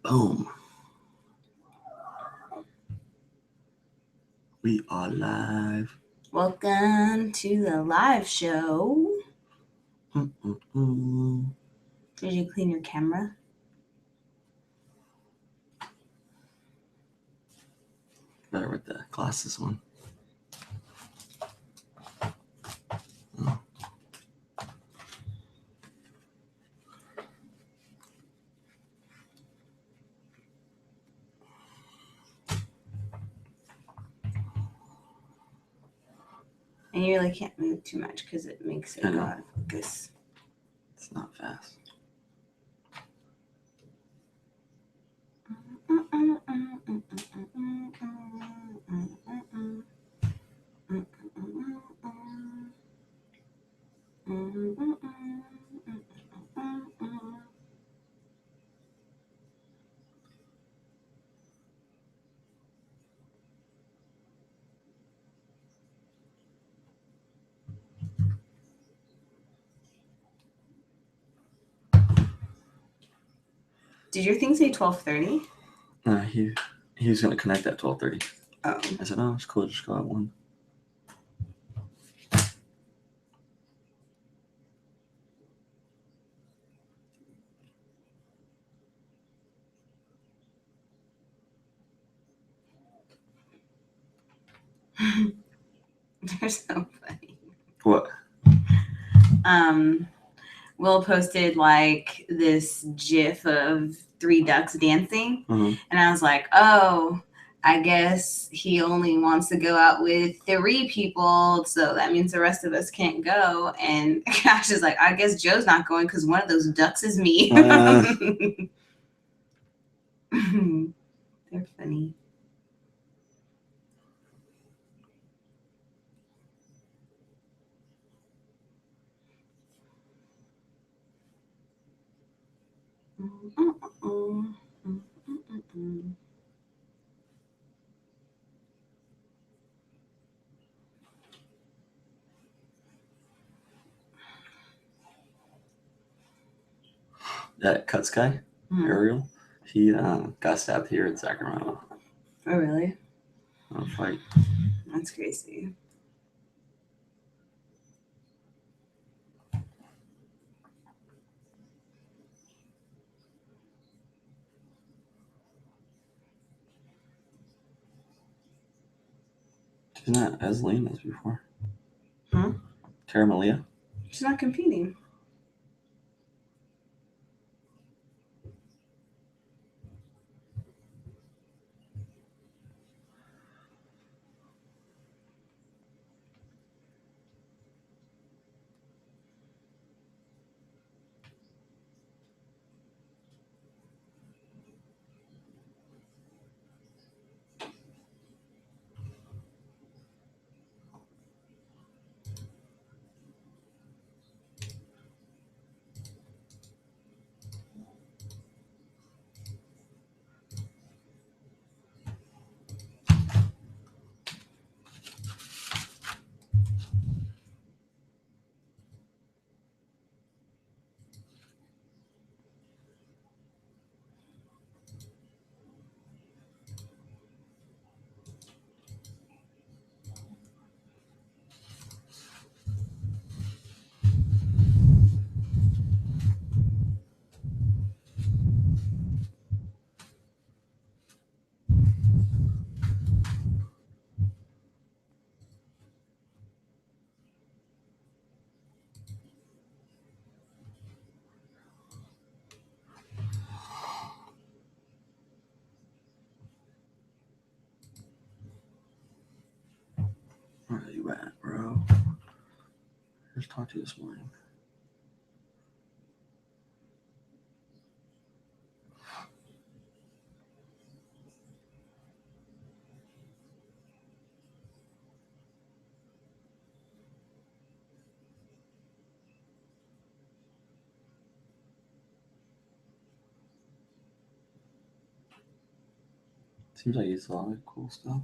Boom. We are live. Welcome to the live show. Did you clean your camera? Better with the glasses one. And you really can't move too much because it makes it go out of focus. It's not fast. Did your thing say 12:30? He was gonna connect at 12:30. Oh. I said, "Oh, it's cool. Just go at 1." They're so funny. What? Will posted like this GIF of 3 ducks dancing, and I was like, oh, I guess he only wants to go out with 3 people, so that means the rest of us can't go. And Cash is like, I guess Joe's not going because one of those ducks is me. They're funny. That Cuts guy, Ariel, he got stabbed here in Sacramento. Oh, really? On a fight. That's crazy. She's not as lean as before. Huh? Cara Malia? She's not competing. Where are you at, bro? Just talked to you this morning. Seems like it's a lot of cool stuff.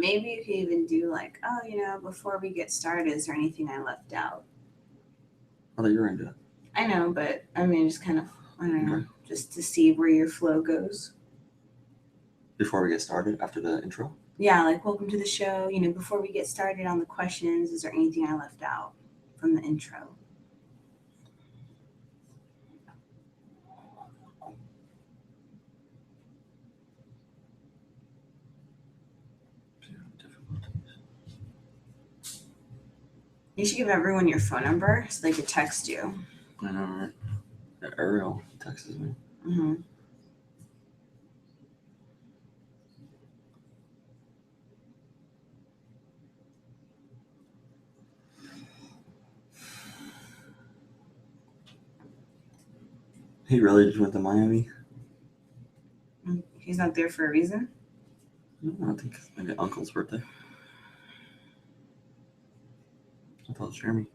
maybe you could even do like, oh, before we get started, is there anything I left out? I thought you were into it. I know, but I mean, just kind of, I don't know, just to see where your flow goes. Before we get started, after the intro? Yeah, like, welcome to the show. Before we get started on the questions, is there anything I left out from the intro? You should give everyone your phone number so they could text you. I know, right? Ariel texts me. Mm-hmm. He really just went to Miami? He's not there for a reason? I think it's maybe Uncle's birthday. I thought it was Jeremy.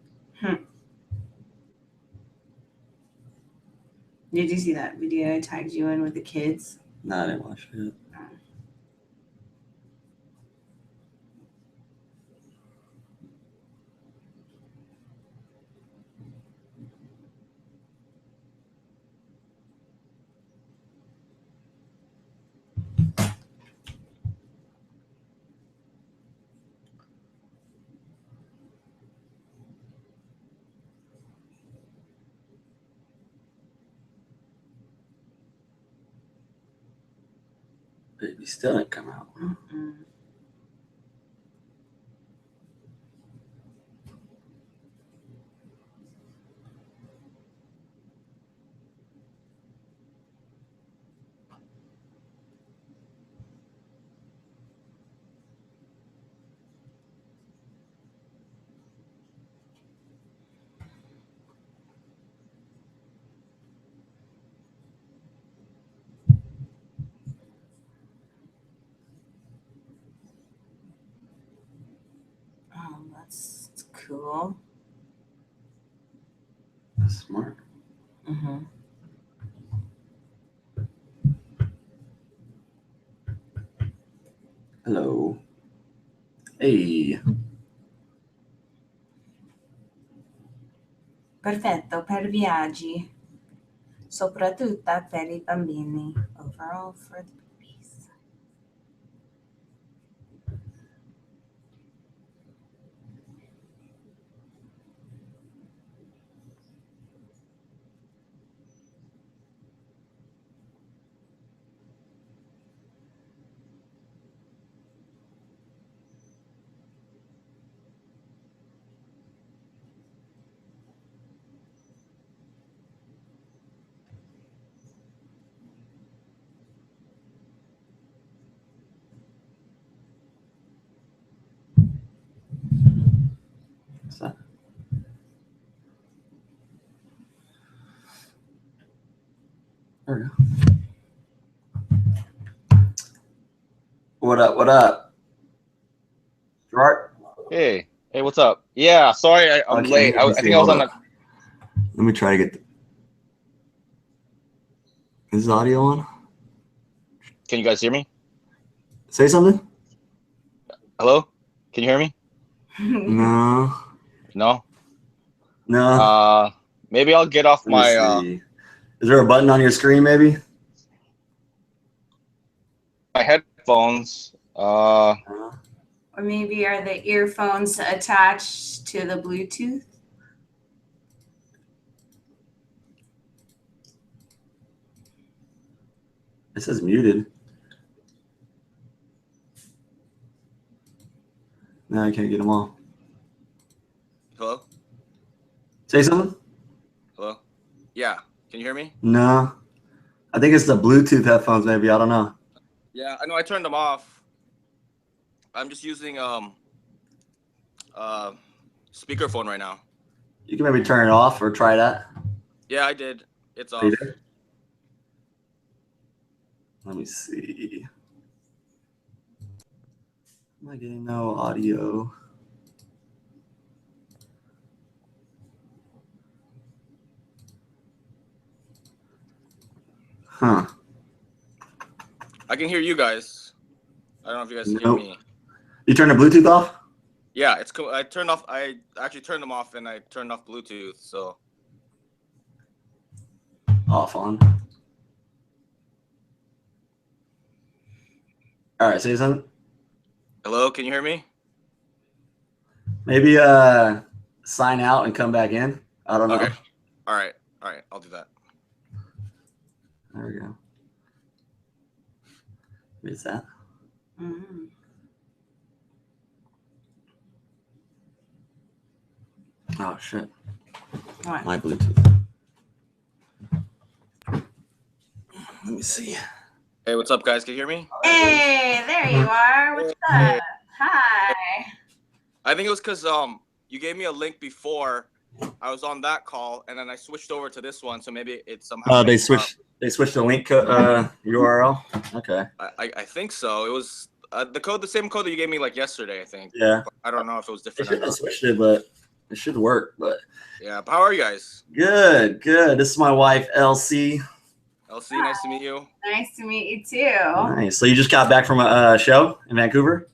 Did you see that video I tagged you in with the kids? No, I didn't watch it yet. Baby still didn't come out. Mm-mm. Oh, that's cool. That's smart. Mm-hmm. Hello. Hey. Perfetto per viaggi, soprattutto per I bambini. Overall for the babies. What's that? There we go. What up? What up? Gerard? Hey, what's up? Yeah, sorry, I'm late. I think I was on a. Let me try to get. Is the audio on? Can you guys hear me? Say something? Hello? Can you hear me? No. No? No. Maybe I'll get off my. Is there a button on your screen, maybe? My headphones. Or maybe are the earphones attached to the Bluetooth? It says muted. No, I can't get them all. Hello? Say something? Hello? Yeah. Can you hear me? No. I think it's the Bluetooth headphones, maybe. I don't know. Yeah, I know I turned them off. I'm just using speakerphone right now. You can maybe turn it off or try that. Yeah, I did. It's off. Let me see. Am I getting no audio? Huh. I can hear you guys. I don't know if you guys can Nope. hear me. You turned the Bluetooth off? Yeah, it's cool. I actually turned them off and I turned off Bluetooth. So. Off on. All right, say something. Hello, can you hear me? Maybe sign out and come back in. I don't know. Okay. All right. I'll do that. There we go. What is that? Mm-hmm. Oh shit! What? My Bluetooth. Let me see. Hey, what's up, guys? Can you hear me? Hey, there you are. What's Hey. up? Hi. I think it was because you gave me a link before. I was on that call, and then I switched over to this one, so maybe it's somehow. Oh, they switched the link URL. Okay. I think so. It was the same code that you gave me like yesterday. I think. Yeah. I don't know if it was They different. should have switched it, but it should work. But Yeah. But how are you guys? good. This is my wife, Elsie. Elsie, nice to meet you. Nice to meet you too. Nice. So you just got back from a show in Vancouver?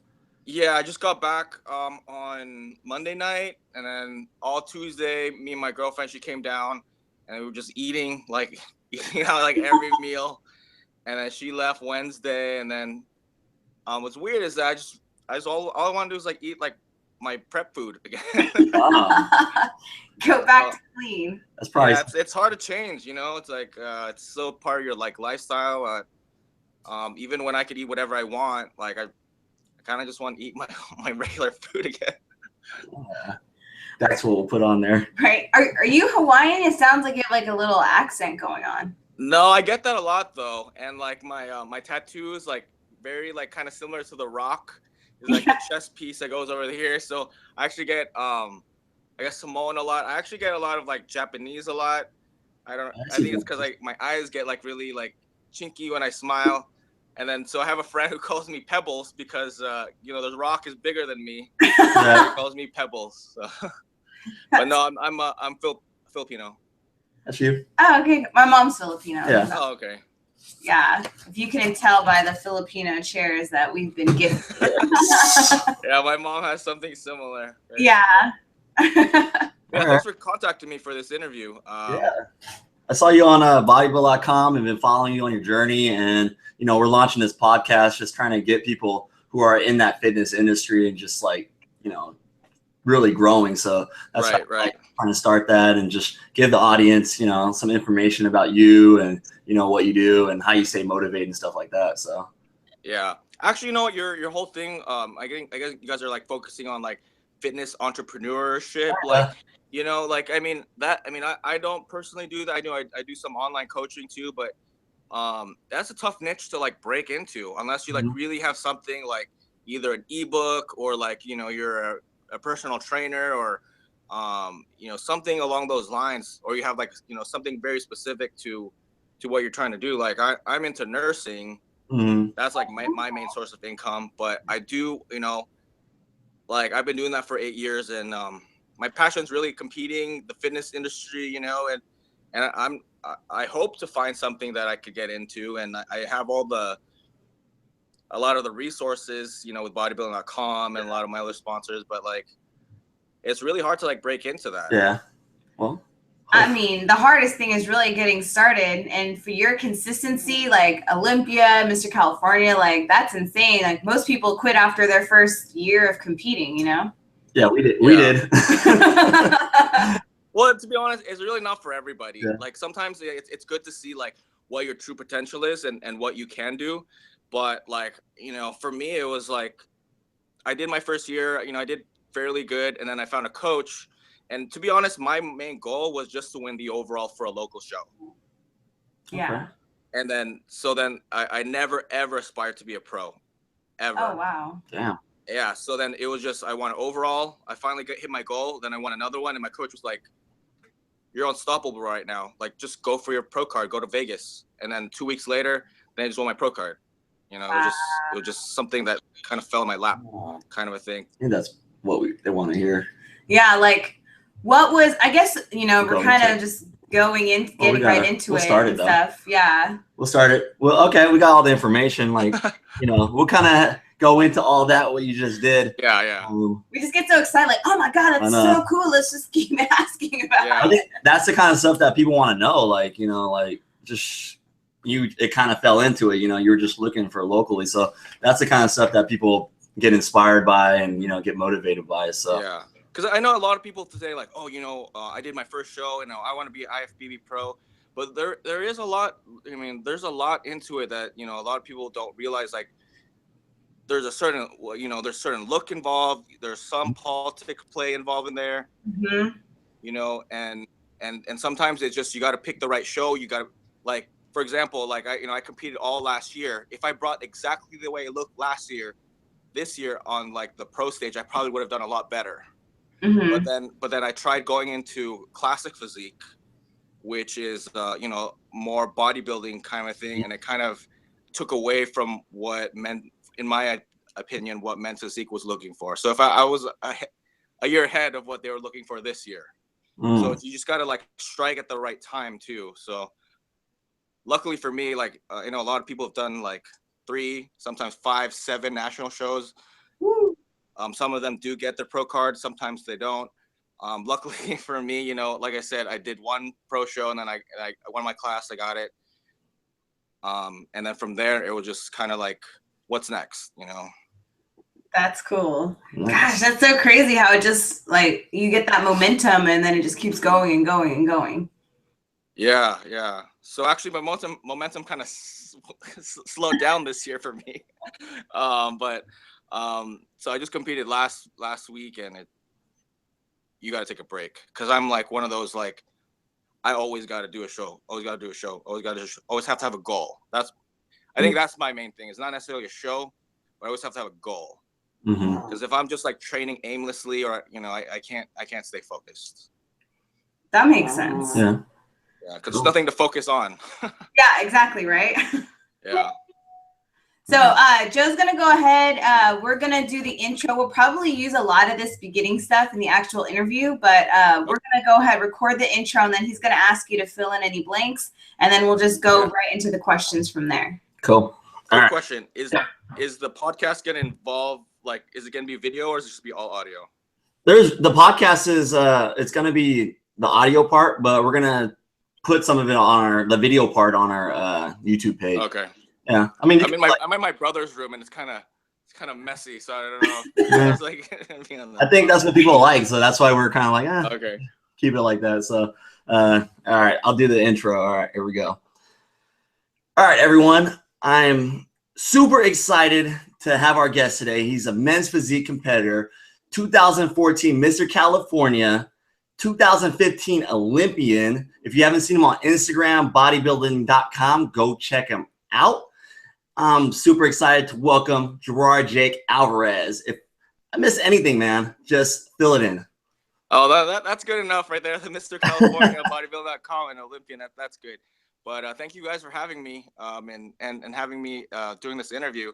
Yeah, I just got back on Monday night, and then all Tuesday, me and my girlfriend, she came down, and we were just eating like every meal, and then she left Wednesday, and then what's weird is that I just all I want to do is like eat like my prep food again. Go back to clean. That's probably it's hard to change, you know. It's like it's so part of your like lifestyle. Even when I could eat whatever I want, like I kind of just want to eat my regular food again. That's what we'll put on there. Right. Are you Hawaiian? It sounds like you have like a little accent going on. No, I get that a lot though, and like my tattoo is like very like kind of similar to the Rock. It's like a chest piece that goes over here. So I actually get I guess Samoan a lot. I actually get a lot of like Japanese a lot. I think it's because like my eyes get like really like chinky when I smile. And then, so I have a friend who calls me Pebbles because, the Rock is bigger than me. Yeah. He calls me Pebbles. So. But no, I'm Filipino. That's you. Oh, okay. My mom's Filipino. Yeah. Oh, okay. Yeah. If you couldn't tell by the Filipino chairs that we've been gifted. Yeah, my mom has something similar. Right? Yeah. Yeah, thanks for contacting me for this interview. Yeah. I saw you on bodybuild.com and been following you on your journey. And, we're launching this podcast, just trying to get people who are in that fitness industry and just like, really growing. So that's right. Trying to start that and just give the audience, some information about you and, what you do and how you stay motivated and stuff like that. So. Yeah. Actually, you know what? Your whole thing, I guess you guys are like focusing on like fitness entrepreneurship. Like, I don't personally do that. I do some online coaching too, but that's a tough niche to like break into unless you like really have something like either an ebook or like, you're a personal trainer or, something along those lines, or you have like, something very specific to what you're trying to do. Like I'm into nursing. That's like my main source of income, but I do, like I've been doing that for 8 years, and my passion's really competing the fitness industry, and I hope to find something that I could get into, and I have a lot of the resources, with bodybuilding.com and a lot of my other sponsors, but like it's really hard to like break into that. Yeah. Well, I mean, the hardest thing is really getting started, and for your consistency, like Olympia, Mr. California, like that's insane. Like most people quit after their first year of competing, Yeah, we did. We did. Well, to be honest, it's really not for everybody. Yeah. Like sometimes it's good to see like what your true potential is and what you can do. But like, for me, it was like, I did my first year, I did fairly good. And then I found a coach. And to be honest, my main goal was just to win the overall for a local show. Yeah. And then, I never, ever aspired to be a pro. Ever. Oh, wow. Damn. Yeah. So then it was just, I won overall. I finally hit my goal. Then I won another one. And my coach was like, you're unstoppable right now. Like, just go for your pro card. Go to Vegas. And then 2 weeks later, then I just won my pro card. It was just something that kind of fell in my lap, kind of a thing. I think that's what they want to hear. Yeah, like what was, I guess, we're kind of just getting right into it and stuff. Yeah. We'll start it. Well, okay, we got all the information. Like, we'll kind of go into all that what you just did. Yeah. We just get so excited, like, oh my god, that's so cool. Let's just keep asking about it. I think that's the kind of stuff that people want to know. Like, like just it kind of fell into it. You were just looking for locally. So that's the kind of stuff that people get inspired by and, get motivated by. So yeah. Because I know a lot of people today, like, oh, I did my first show and I want to be an IFBB pro. But there is a lot. I mean, there's a lot into it that, a lot of people don't realize. Like, there's a certain, there's certain look involved. There's some politic play involved in there. And sometimes it's just, you got to pick the right show. You got to, like, for example, like I competed all last year. If I brought exactly the way it looked last year, this year on like the pro stage, I probably would have done a lot better. But then I tried going into classic physique, which is more bodybuilding kind of thing, and it kind of took away from what in my opinion, what men's physique was looking for. So if I was a year ahead of what they were looking for this year, so you just got to like strike at the right time too. So luckily for me, like a lot of people have done like 3, sometimes 5, 7 national shows. Some of them do get their pro card, sometimes they don't. Luckily for me, like I said, I did 1 pro show and then I won my class, I got it. And then from there, it was just kind of like, what's next, That's cool. Gosh, that's so crazy how it just like you get that momentum and then it just keeps going and going and going. Yeah. So actually my momentum kind of slowed down this year for me. So I just competed last week, and you got to take a break, because I'm like one of those, like, I always got to do a show, always have to have a goal. I think that's my main thing. It's not necessarily a show, but I always have to have a goal. Because if I'm just like training aimlessly, or I can't stay focused. That makes sense. Yeah, because there's nothing to focus on. Yeah, exactly, right? Yeah. So Joe's going to go ahead. We're going to do the intro. We'll probably use a lot of this beginning stuff in the actual interview, but we're going to go ahead, record the intro, and then he's going to ask you to fill in any blanks, and then we'll just go right into the questions from there. Cool. Quick question. Is the podcast going to involve, like, is it going to be video, or is it just be all audio? The podcast is it's going to be the audio part, but we're going to put some of it on the video part on our YouTube page. Okay. Yeah, I'm in my brother's room, and it's kind of messy, so I don't know. I was like, I think that's what people like, so that's why we're kind of like, okay, keep it like that. So, all right, I'll do the intro. All right, here we go. All right, everyone, I'm super excited to have our guest today. He's a men's physique competitor, 2014 Mr. California, 2015 Olympian. If you haven't seen him on Instagram, bodybuilding.com, go check him out. I'm super excited to welcome Gerard Jake Alvarez. If I miss anything, man, just fill it in. Oh, that's good enough right there. The Mr. California, bodybuilding.com, and Olympian. That's good. But thank you guys for having me and having me doing this interview.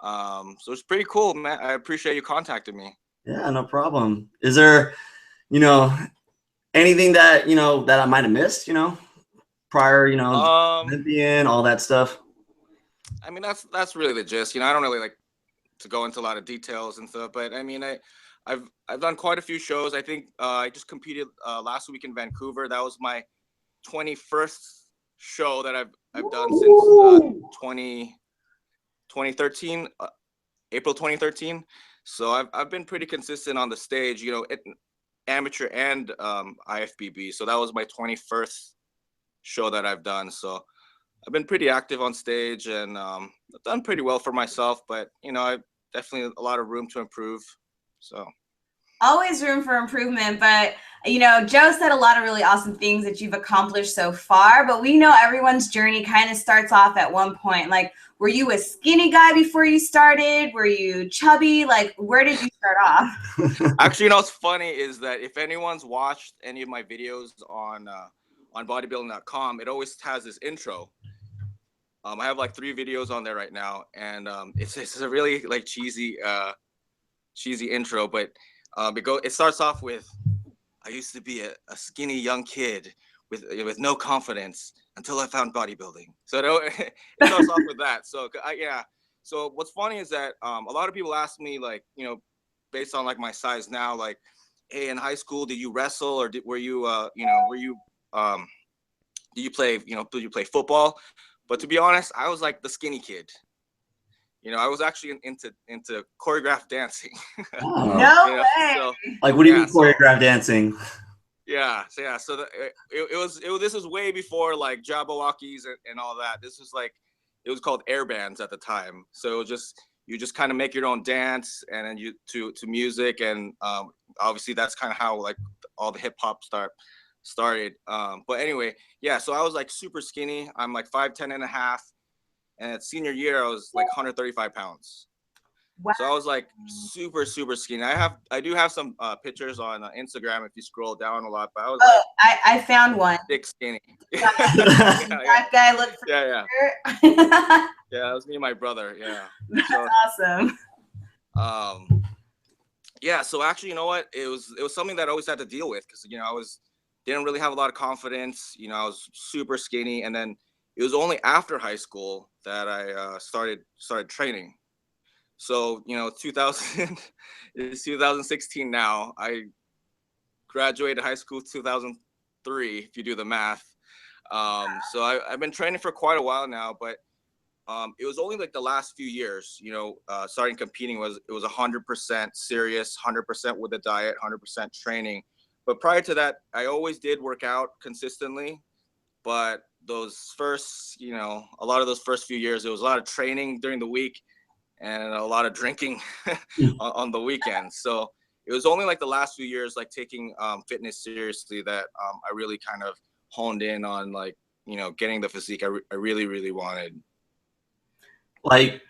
So it's pretty cool, man. I appreciate you contacting me. Yeah, no problem. Is there, anything that that I might have missed, prior, Olympian, all that stuff? I mean, that's really the gist. I don't really like to go into a lot of details and stuff, but I mean, I've done quite a few shows. I think I just competed last week in Vancouver. That was my 21st show that I've done since 2013, April 2013. So I've been pretty consistent on the stage, amateur and IFBB. So that was my 21st show that I've done. So I've been pretty active on stage, and I've done pretty well for myself, but I've definitely a lot of room to improve. So always room for improvement, but Joe said a lot of really awesome things that you've accomplished so far, but we know everyone's journey kind of starts off at one point. Like, were you a skinny guy before you started? Were you chubby? Like, where did you start off? Actually, what's funny is that if anyone's watched any of my videos on bodybuilding.com, it always has this intro. I have like 3 videos on there right now, and it's a really like cheesy intro, but it starts off with, I used to be a skinny young kid with no confidence until I found bodybuilding. So it starts off with that. So So what's funny is that a lot of people ask me, like, based on like my size now, like, hey, in high school, did you wrestle or were you, did you play, did you play football? But to be honest, I was like the skinny kid. I was actually into choreographed dancing. Oh. No way. So Like, what do you mean choreographed dancing? Yeah. So this was way before like Jabberwockies and all that. This was like, it was called air bands at the time. So it was just, you just kind of make your own dance and then you to music, and obviously that's kind of how like all the hip hop started. But anyway, yeah. So I was like super skinny. I'm like 5'10" and a half, and at senior year I was like 135 pounds. Wow. So I was like super skinny. I do have some pictures on Instagram if you scroll down a lot, but I was like, I found one. thick skinny. That guy looked Yeah, that was me and my brother. Yeah. That's awesome. Yeah, so actually, you know what? It was something that I always had to deal with because didn't really have a lot of confidence. I was super skinny, and then it was only after high school that I started training. So 2000 is 2016 now. I graduated high school 2003, if you do the math. So I've been training for quite a while now, but it was only like the last few years, starting competing it was 100% serious, 100% with the diet, 100% training. But prior to that, I always did work out consistently. But those first, a lot of those first few years, it was a lot of training during the week and a lot of drinking on the weekends. So it was only like the last few years, like taking fitness seriously, that I really kind of honed in on like, getting the physique I really wanted. Like,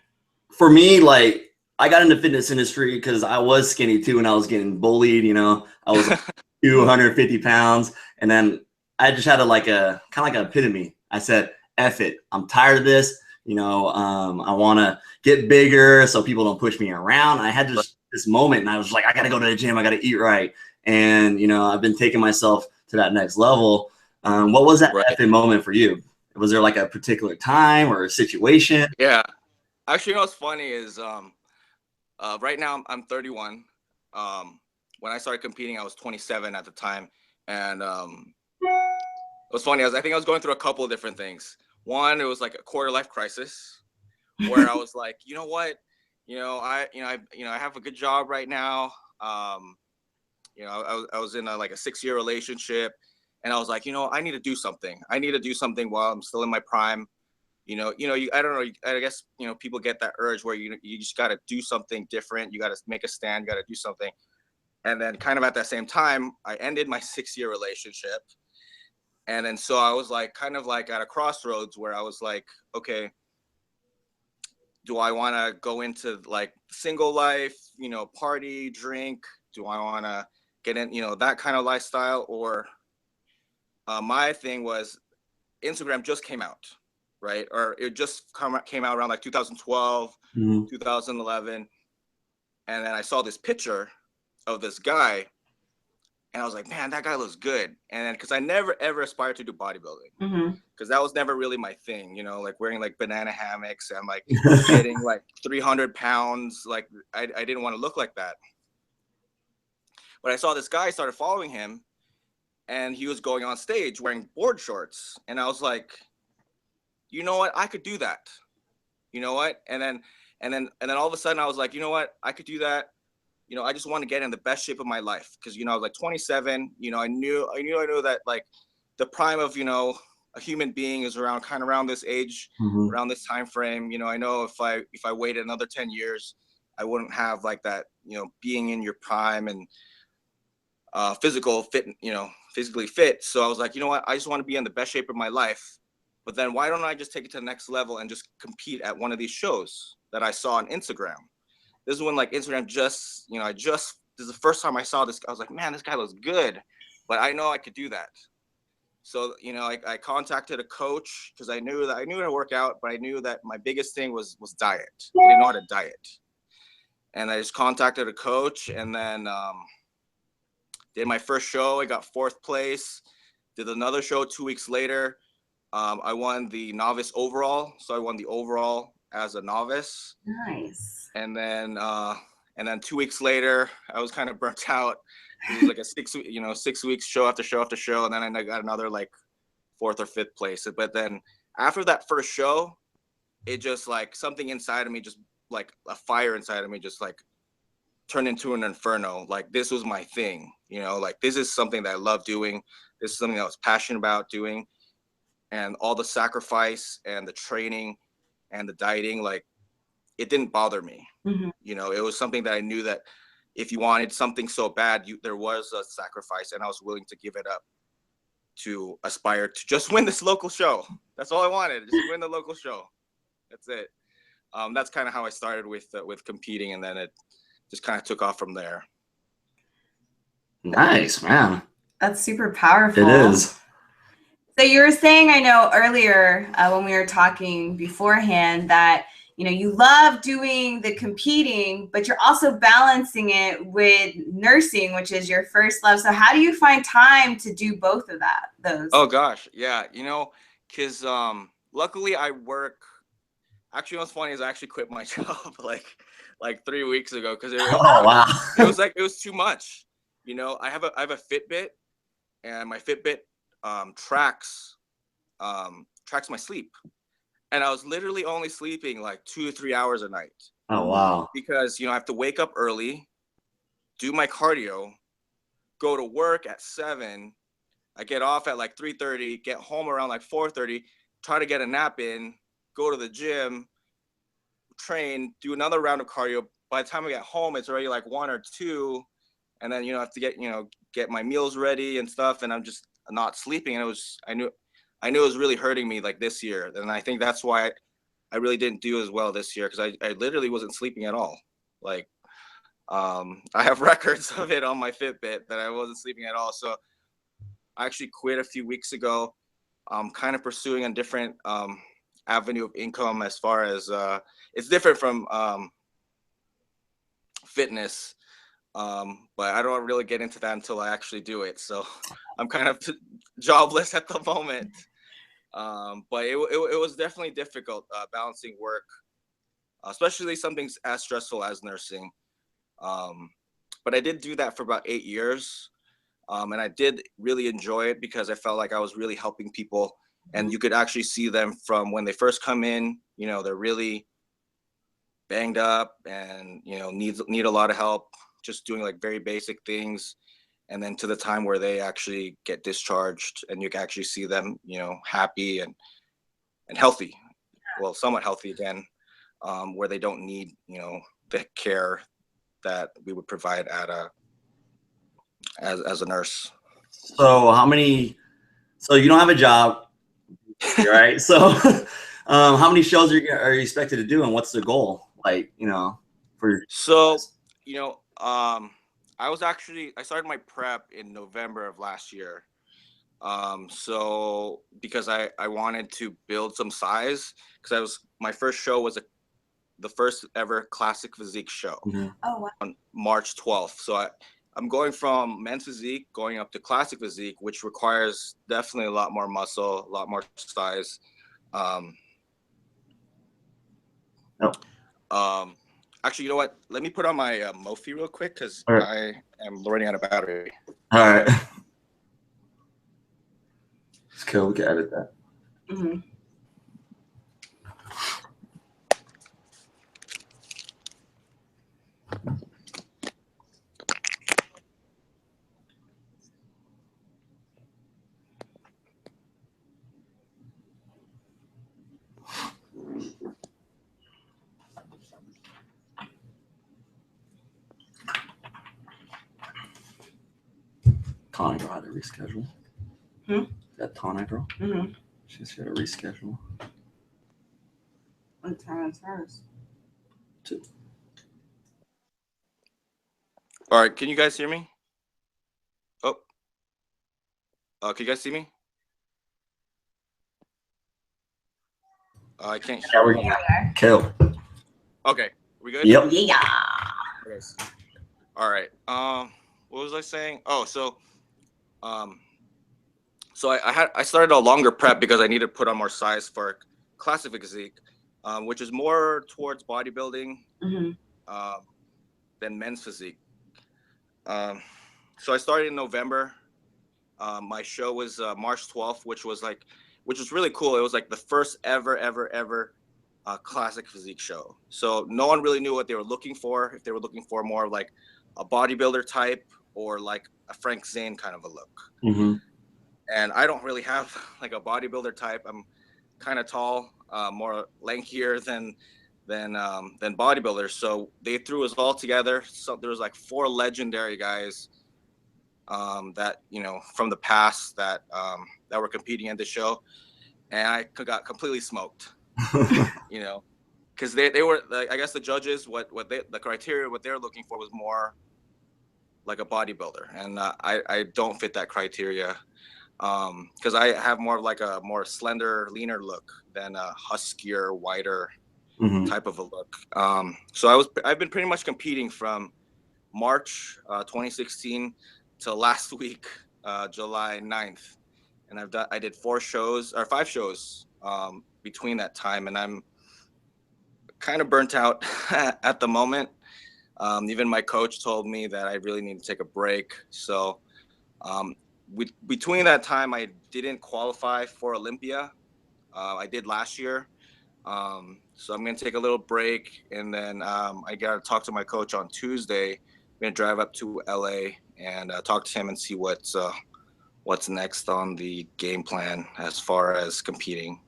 for me, like, I got into fitness industry because I was skinny too, and I was getting bullied. I was 250 pounds, and then I just had like a kind of like an epitome. I said, "F it, I'm tired of this." I want to get bigger so people don't push me around. I had this moment, and I was like, I got to go to the gym. I got to eat right, and I've been taking myself to that next level. What was that F it moment for you? Was there like a particular time or a situation? Yeah. Actually, what's funny is right now I'm 31. When I started competing, I was 27 at the time. And what's funny is I think I was going through a couple of different things. One, it was like a quarter life crisis where I was like, you know what? I have a good job right now. I was in like a 6-year relationship, and I was like, I need to do something. I need to do something while I'm still in my prime. I don't know. I guess, people get that urge where you just got to do something different. You got to make a stand. You got to do something. And then kind of at that same time, I ended my 6-year relationship. And then so I was like, kind of like at a crossroads where I was like, okay, do I want to go into like single life, party, drink? Do I want to get in, that kind of lifestyle? Or my thing was Instagram just came out. Right? Or it just came out around like 2012, 2011. And then I saw this picture of this guy, and I was like, man, that guy looks good. And then, because I never, ever aspired to do bodybuilding, because that was never really my thing, like wearing like banana hammocks and like getting like 300 pounds. Like I didn't want to look like that. But I saw this guy, started following him, and he was going on stage wearing board shorts. And I was like, you know what? I could do that. You know what? And then all of a sudden I was like, you know what? I could do that. I just want to get in the best shape of my life. Cause I was like 27, I knew that like the prime of, a human being is kind of around this age, around this time frame. I know if I waited another 10 years, I wouldn't have like that, being in your prime and physically fit. So I was like, you know what? I just want to be in the best shape of my life. But then why don't I just take it to the next level and just compete at one of these shows that I saw on Instagram? This is when like Instagram this is the first time I saw this. I was like, man, this guy looks good, but I know I could do that. So, I contacted a coach because I knew how to work out, but I knew that my biggest thing was diet. I didn't know how to diet. And I just contacted a coach, and then did my first show. I got 4th place, did another show 2 weeks later. I won the novice overall. So I won the overall as a novice. Nice. And then 2 weeks later, I was kind of burnt out. It was like a 6 weeks show after show after show, and then I got another like 4th or 5th place. But then after that first show, it just like something inside of me, just like a fire inside of me, just like turned into an inferno. Like this was my thing, like this is something that I love doing. This is something that I was passionate about doing, and all the sacrifice and the training and the dieting, like it didn't bother me. Mm-hmm. It was something that I knew that if you wanted something so bad, there was a sacrifice, and I was willing to give it up to aspire to just win this local show. That's all I wanted, just win the local show. That's it. That's kind of how I started with competing, and then it just kind of took off from there. Nice, man. That's super powerful. It is. So you were saying, I know earlier when we were talking beforehand that, you love doing the competing, but you're also balancing it with nursing, which is your first love. So how do you find time to do both of those? Oh gosh. Yeah. Cause luckily I work. Actually, what's funny is I actually quit my job like 3 weeks ago because it was too much. I have a Fitbit, and my Fitbit tracks my sleep, and I was literally only sleeping like 2 to 3 hours a night. Oh wow! Because I have to wake up early, do my cardio, go to work at 7. I get off at like 3:30, get home around like 4:30, try to get a nap in, go to the gym, train, do another round of cardio. By the time I get home, it's already like 1 or 2, and then I have to get my meals ready and stuff, and I'm just not sleeping. And I knew it was really hurting me like this year, and I think that's why I really didn't do as well this year, because I literally wasn't sleeping at all. Like I have records of it on my Fitbit that I wasn't sleeping at all. So I actually quit a few weeks ago. I'm kind of pursuing a different avenue of income, as far as it's different from fitness, but I don't really get into that until I actually do it. So I'm kind of jobless at the moment, but it was definitely difficult balancing work, especially something as stressful as nursing. But I did do that for about 8 years, and I did really enjoy it because I felt like I was really helping people. And you could actually see them from when they first come in, they're really banged up and, need a lot of help, just doing like very basic things. And then to the time where they actually get discharged, and you can actually see them, happy and healthy, well, somewhat healthy again, where they don't need, the care that we would provide as a nurse. So so you don't have a job, right? So how many shows are you expected to do, and what's the goal? Like, for So, I started my prep in November of last year. So because I wanted to build some size, because my first show was the first ever classic physique show. Mm-hmm. Oh, wow. On March 12th. So I'm going from men's physique going up to classic physique, which requires definitely a lot more muscle, a lot more size. Actually, you know what? Let me put on my Mophie real quick, because I am running out of battery. All right. It's cool. We can edit that. Mm-hmm. Tawny girl had to reschedule. That Tawny girl? Mm-hmm. She's got to reschedule. What time is hers? 2. All right, can you guys hear me? Oh, can you guys see me? I can't hear you. Kill. Okay, we good? Yep. Yeah. Okay. All right. What was I saying? Oh, so I started a longer prep because I needed to put on more size for classic physique. which is more towards bodybuilding Mm-hmm. than men's physique. So I started in November. My show was March 12th, which was really cool. It was like the first ever classic physique show. So no one really knew what they were looking for. If they were looking for more of like a bodybuilder type or like a Frank Zane kind of a look. Mm-hmm. And I don't really have like a bodybuilder type. I'm kind of tall, more lankier than bodybuilders. So they threw us all together. So there was like 4 legendary guys that, you know, from the past that were competing at the show, and I got completely smoked. You know, because they were like, I guess the judges, the criteria, what they're looking for was more like a bodybuilder, and I don't fit that criteria. Because I have more of like a more slender, leaner look than a huskier, wider type of a look. So I've been pretty much competing from March 2016 to last week, July 9th, and I did 5 shows between that time, and I'm kind of burnt out at the moment. Even my coach told me that I really need to take a break. So between that time, I didn't qualify for Olympia. I did last year. So I'm going to take a little break, and then I got to talk to my coach on Tuesday. I'm going to drive up to LA and talk to him and see what's next on the game plan as far as competing.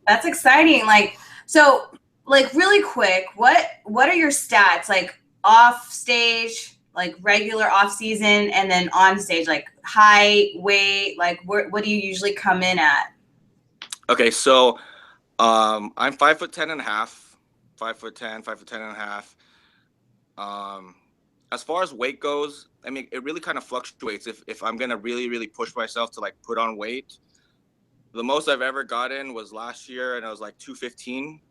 That's exciting. Like, so like really quick, what are your stats like off stage, like regular off season, and then on stage, like height, weight, like what do you usually come in at? Okay, so I'm 5'10" and a half, 5'10", 5'10" and a half. As far as weight goes, I mean, it really kind of fluctuates. If I'm gonna really, really push myself to like put on weight, the most I've ever gotten was last year, and I was like 215.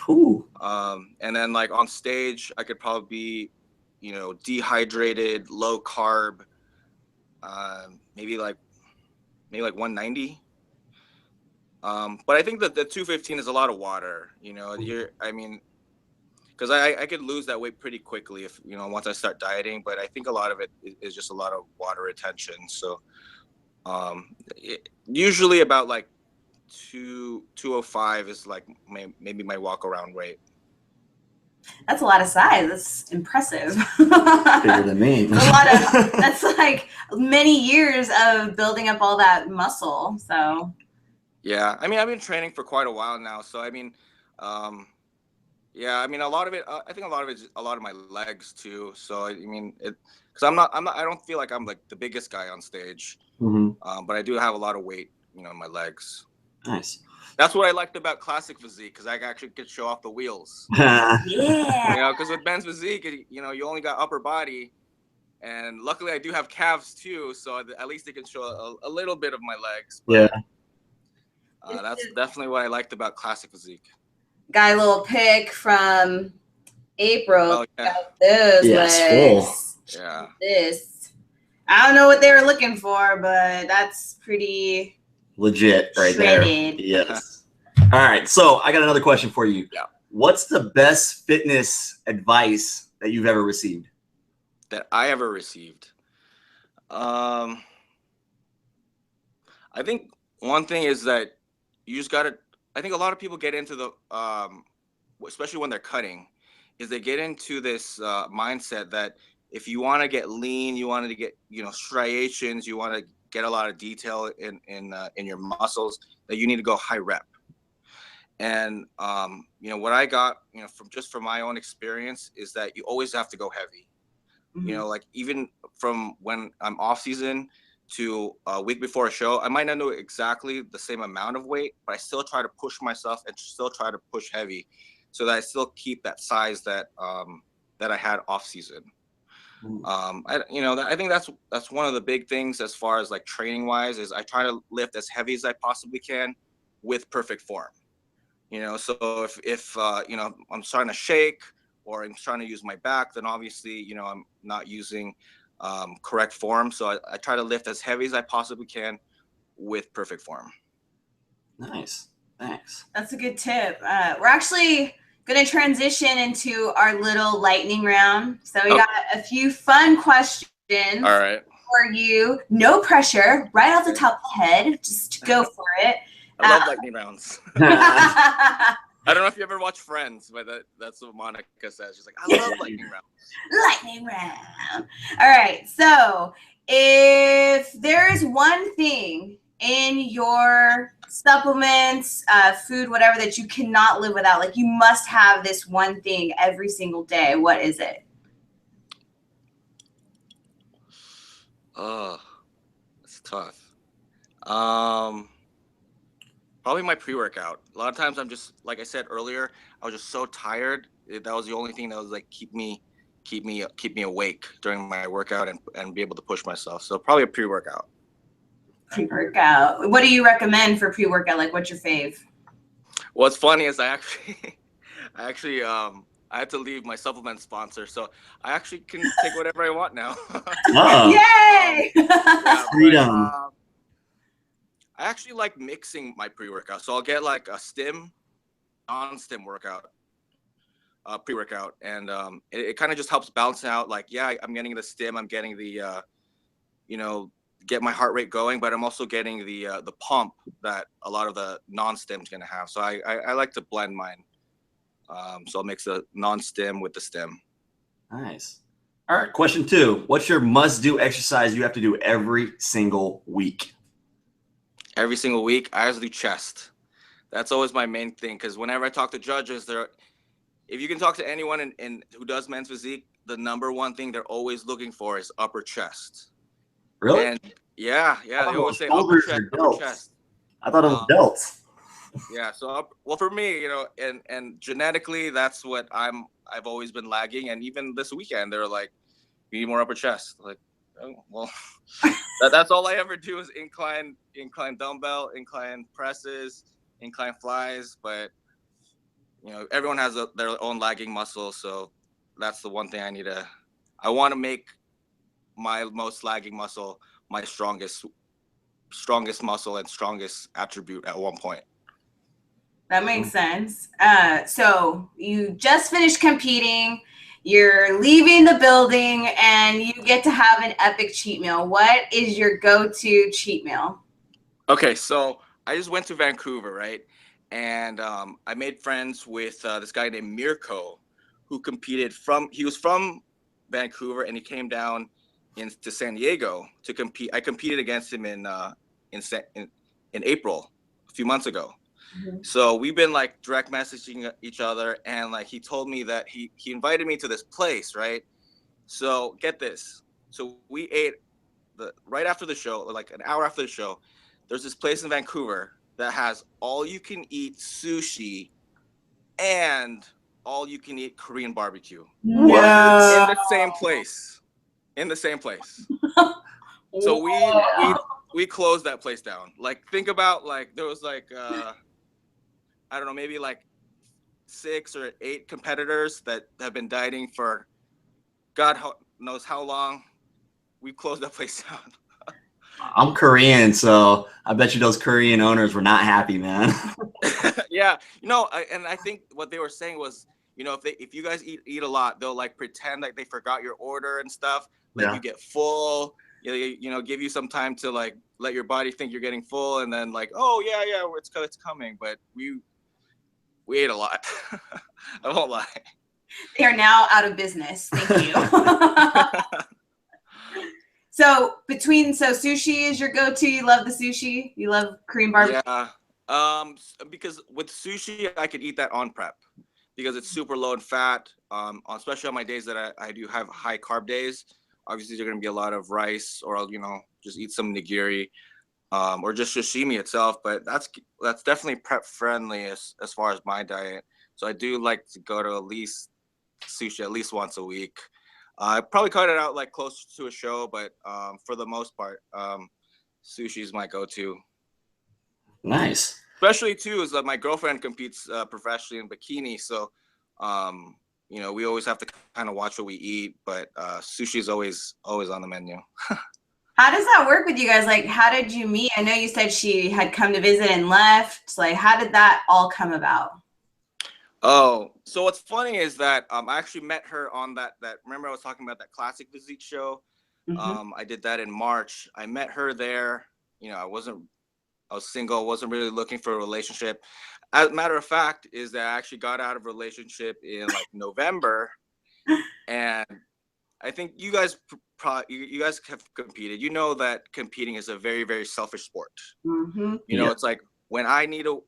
Ooh. And then like on stage, I could probably be, you know, dehydrated, low carb, maybe like 190. But I think that the 215 is a lot of water. You know, because I could lose that weight pretty quickly if, you know, once I start dieting. But I think a lot of it is just a lot of water retention. So usually about like 205 is like maybe my walk around weight. That's a lot of size. That's impressive. Bigger than me. That's like many years of building up all that muscle. So yeah, I mean, I've been training for quite a while now. So I mean, yeah, I mean, a lot of it. I think a lot of it is a lot of my legs too. So I mean, because I'm not. I don't feel like I'm like the biggest guy on stage. Mm-hmm. But I do have a lot of weight, you know, in my legs. Nice. That's what I liked about classic physique, because I actually could show off the wheels. yeah. You know, because with men's physique, you know, you only got upper body, and luckily I do have calves too, so at least they can show a little bit of my legs. But, yeah. That's definitely what I liked about classic physique. Got a little pic from April. Oh, yeah. Those Yes, legs. Yeah. This. I don't know what they were looking for, but that's pretty legit right shredded. There. Yes. All right. So I got another question for you. Yeah. What's the best fitness advice that you've ever received? That I ever received. I think one thing is that you just gotta. I think a lot of people get into the, especially when they're cutting, is they get into this mindset that if you want to get lean, you want to get, you know, striations, you want to get a lot of detail in your muscles, that you need to go high rep. And you know, what I got, you know, from my own experience, is that you always have to go heavy. Mm-hmm. You know, like even from when I'm off season to a week before a show, I might not know exactly the same amount of weight, but I still try to push myself and still try to push heavy, so that I still keep that size that I had off season. I think that's one of the big things as far as like training wise, is I try to lift as heavy as I possibly can with perfect form. You know, so if you know, I'm trying to shake or I'm trying to use my back, then obviously, you know, I'm not using correct form. So I try to lift as heavy as I possibly can with perfect form. Nice. Thanks. That's a good tip. We're actually going to transition into our little lightning round. So we got a few fun questions. All right. For you. No pressure. Right off the top of the head. Just go for it. I love lightning rounds. I don't know if you ever watch Friends, but that's what Monica says. She's like, I love lightning rounds. Lightning round. All right. So if there is one thing in your supplements, food, whatever, that you cannot live without, like you must have this one thing every single day, what is it? Oh, it's tough. Probably my pre-workout. A lot of times I'm just, like I said earlier, I was just so tired. That was the only thing that was like keep me awake during my workout and be able to push myself. So probably a pre-workout. Pre-workout. What do you recommend for pre-workout? Like, what's your fave? What's funny is I had to leave my supplement sponsor, so I actually can take whatever I want now. Oh. Yay! Yeah, Freedom. but, I actually like mixing my pre-workout, so I'll get like a stim, non-stim workout, pre-workout, and it kind of just helps balance out. Like, yeah, I'm getting the stim, I'm getting the, get my heart rate going, but I'm also getting the pump that a lot of the non-stim's gonna have. So I like to blend mine. So I'll mix the non-stim with the stim. Nice. All right, question 2. What's your must-do exercise you have to do every single week? Every single week, I always do chest. That's always my main thing, because whenever I talk to judges, if you can talk to anyone in who does men's physique, the number one thing they're always looking for is upper chest. Really? And yeah, they always say upper shoulders chest, or upper delts. chest. I thought it was delts. Yeah, so well for me, and genetically, that's what I've always been lagging. And even this weekend, they're like, "You need more upper chest." Like, oh well, that's all I ever do is incline dumbbell, incline presses, incline flies. But everyone has their own lagging muscle, so that's the one thing I want to make my most lagging muscle my strongest muscle and strongest attribute at one point. That makes sense. So you just finished competing, you're leaving the building, and you get to have an epic cheat meal. What is your go-to cheat meal? Okay, so I just went to Vancouver, right? And I made friends with this guy named Mirko, who he was from Vancouver, and he came down to San Diego to compete. I competed against him in April, a few months ago. Mm-hmm. So we've been like direct messaging each other, and like he told me that he invited me to this place, right? So get this. So we ate right after the show, like an hour after the show. There's this place in Vancouver that has all you can eat sushi and all you can eat Korean barbecue. What? In the same place. So we closed that place down. Like, think about, like, there was like I don't know, maybe like 6 or 8 competitors that have been dieting for God knows how long. We closed that place down. I'm Korean, so I bet you those Korean owners were not happy, man. Yeah, and I think what they were saying was, if you guys eat a lot, they'll like pretend like they forgot your order and stuff. Like you get full, give you some time to like let your body think you're getting full, and then like, oh yeah, it's coming. But we ate a lot. I won't lie. They are now out of business. Thank you. So sushi is your go-to. You love the sushi. You love Korean barbecue. Yeah. Because with sushi, I could eat that on prep because it's super low in fat. Especially on my days that I do have high carb days. Obviously, there's gonna be a lot of rice, or I'll just eat some nigiri, or just sashimi itself. But that's definitely prep friendly as far as my diet. So I do like to go to at least sushi at least once a week. I probably cut it out like close to a show, but for the most part, sushi is my go-to. Nice. Especially too is that my girlfriend competes professionally in bikini, so we always have to kind of watch what we eat. But sushi is always on the menu. How does that work with you guys? Like, how did you meet? I know you said she had come to visit and left. Like, how did that all come about? Oh, so what's funny is that I actually met her on that remember I was talking about that classic physique show. I did that in March. I met her there. You know, I was single, wasn't really looking for a relationship. As a matter of fact, is that I actually got out of a relationship in like November, and I think you guys you guys have competed. You know that competing is a very, very selfish sport. You know, it's like when I need to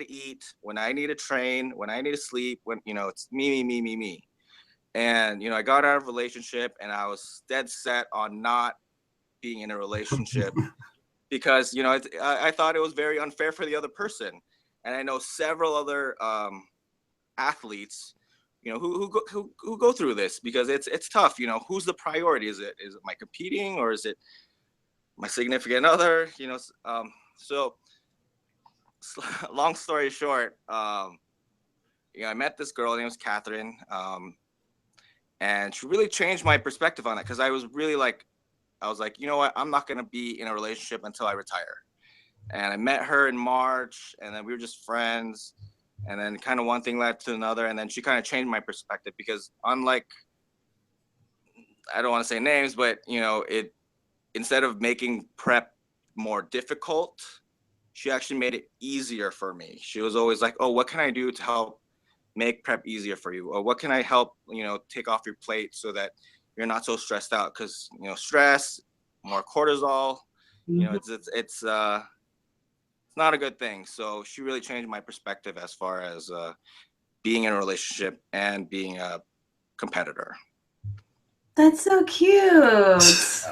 eat, when I need to train, when I need to sleep, when it's me. And I got out of a relationship, and I was dead set on not being in a relationship because I thought it was very unfair for the other person. And I know several other athletes who go through this because it's tough. Who's the priority? Is it my competing, or is it my significant other? So long story short, I met this girl. Her name was Catherine, and she really changed my perspective on it, because I was like, you know what, I'm not going to be in a relationship until I retire. And I met her in March, and then we were just friends. And then kind of one thing led to another. And then she kind of changed my perspective, because unlike, I don't want to say names, but, instead of making prep more difficult, she actually made it easier for me. She was always like, oh, what can I do to help make prep easier for you? Or what can I help, take off your plate so that you're not so stressed out? Because, stress, more cortisol, it's not a good thing. So she really changed my perspective as far as being in a relationship and being a competitor. That's so cute.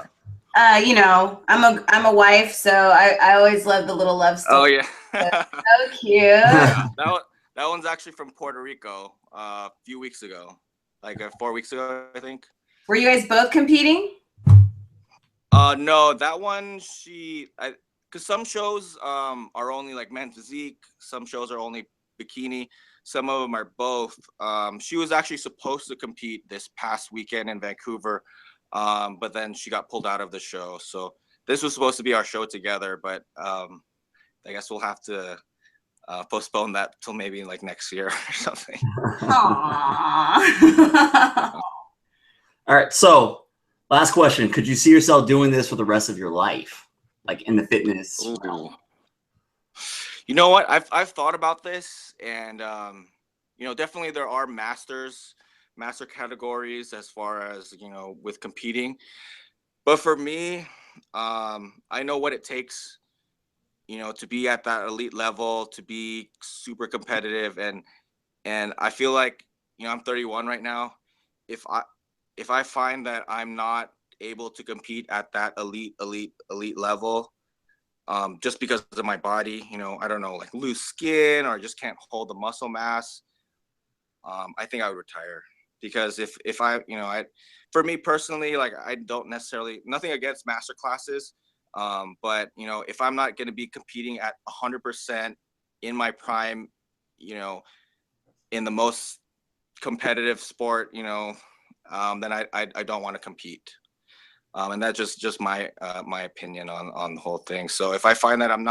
I'm a wife, so I always love the little love story. Oh yeah. So cute. Yeah, that one's actually from Puerto Rico a few weeks ago, like 4 weeks ago, I think. Were you guys both competing? No, that one because some shows are only like men's physique, some shows are only bikini, some of them are both. She was actually supposed to compete this past weekend in Vancouver, but then she got pulled out of the show. So this was supposed to be our show together, but I guess we'll have to postpone that till maybe like next year or something. Aww. All right, so last question: could you see yourself doing this for the rest of your life, like in the fitness? Ooh. You know what? I've thought about this, and definitely there are master categories as far as with competing. But for me, I know what it takes, to be at that elite level, to be super competitive, and I feel like I'm 31 right now. If I find that I'm not able to compete at that elite level, just because of my body, I don't know, like loose skin, or just can't hold the muscle mass, I think I would retire. Because if for me personally, like I don't necessarily, nothing against master classes, but if I'm not going to be competing at 100% in my prime, in the most competitive sport, then I don't want to compete. And that's just my opinion on the whole thing. So if I find that I'm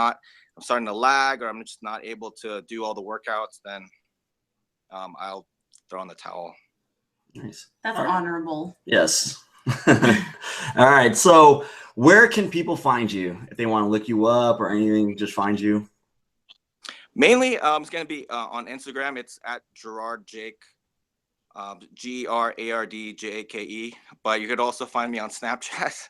starting to lag, or I'm just not able to do all the workouts, then I'll throw in the towel. Nice. That's honorable. Yes. All right. So where can people find you if they want to look you up or anything? Just find you. Mainly, it's going to be on Instagram. It's at Gerard Jake. GRARDJAKE. But you could also find me on Snapchat,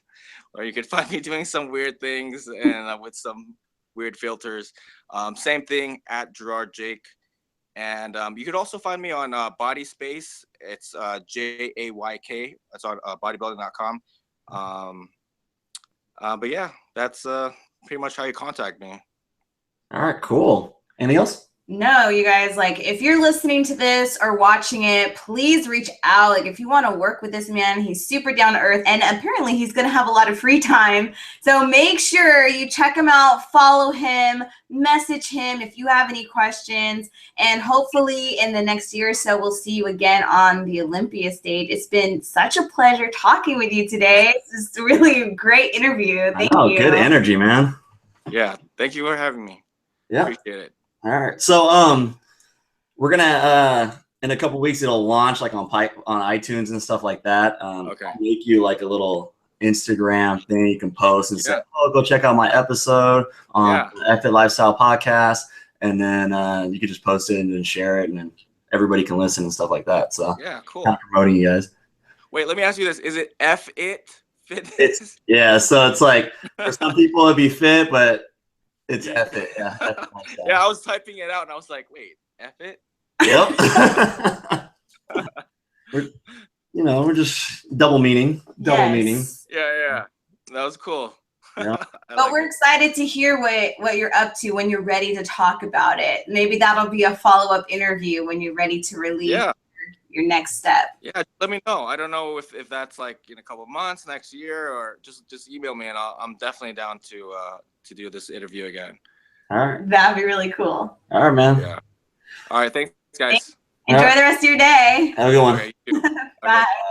or you could find me doing some weird things and with some weird filters. Same thing, at Gerard Jake. And you could also find me on Body Space. It's JAYK. That's on bodybuilding.com. But yeah, that's pretty much how you contact me. All right, cool. Anything else? no, you guys, like, if you're listening to this or watching it, please reach out. Like, if you want to work with this man, he's super down to earth, and apparently he's going to have a lot of free time. So make sure you check him out, follow him, message him if you have any questions, and hopefully in the next year or so, we'll see you again on the Olympia stage. It's been such a pleasure talking with you today. This is really a great interview. Thank you. Good energy, man. Yeah, thank you for having me. Yeah. Appreciate it. All right. So we're gonna in a couple weeks it'll launch like on iTunes and stuff like that. Okay. I'll make you like a little Instagram thing you can post and say, oh, go check out my episode on the F-Fit Lifestyle podcast, and then you can just post it and then share it, and then everybody can listen and stuff like that. So yeah, cool. Kind of promoting you guys. Wait, let me ask you this: is it F-It Fitness? Yeah. So it's like for some people it'd be fit, but it's F-It. Yeah. Yeah, I was typing it out and I was like, wait, F-It? Yep. we're just double meaning. Yeah. That was cool. Yeah. But we're excited to hear what you're up to when you're ready to talk about it. Maybe that'll be a follow-up interview when you're ready to release your next step. Yeah, let me know. I don't know if that's like in a couple of months, next year, or just email me and I'm definitely down to do this interview again. All right. That'd be really cool. All right, man. Yeah. All right, thanks guys. Enjoy the rest of your day. Have a good one. Okay, you too. Bye. Okay.